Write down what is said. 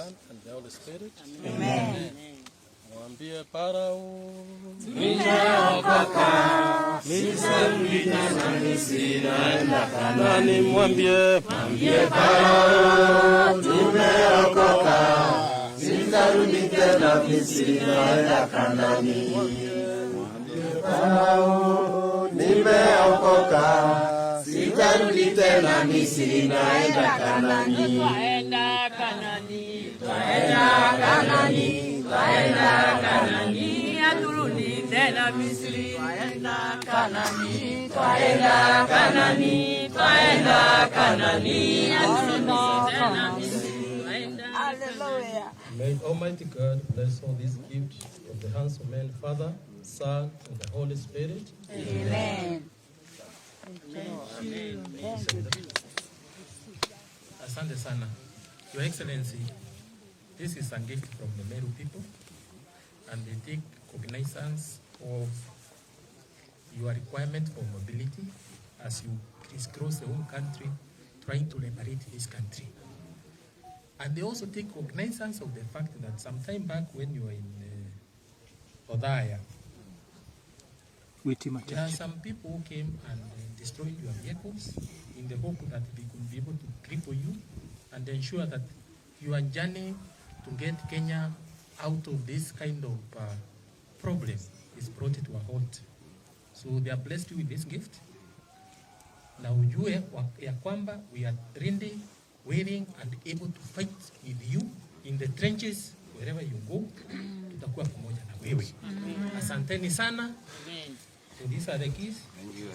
And the Holy Spirit. Amen. Mwambie Farao nimeokoka, nisirudi tena Misri, naenda Kanaani. Mwambie Farao nimeokoka, sitarudi tena Misri, naenda Kanaani. Mwambie Farao nimeokoka, sitarudi tena Misri, naenda Kanaani. Twaenda Kanaani, haturudi tena Misri. Twaenda Kanaani, haturudi tena Misri. Hallelujah. May Almighty God bless all these gifts of the hands of man, Father, Son, and the Holy Spirit. Amen. Asante sana. Your Excellency, this is a gift from the Meru people, and they take cognizance of your requirement for mobility as you crisscross the whole country trying to liberate this country. And they also take cognizance of the fact that some time back when you were in Odaya, there are some people who came and destroyed your vehicles in the hope that they could be able to cripple you and ensure that your journey to get Kenya out of this kind of problem is brought to a halt. So they are blessed you with this gift. Na ujue ya kwamba we are ready, willing and able to fight with you in the trenches wherever you go. Tutakuwa pamoja na wewe. Asanteni sana. So these are the keys. Yo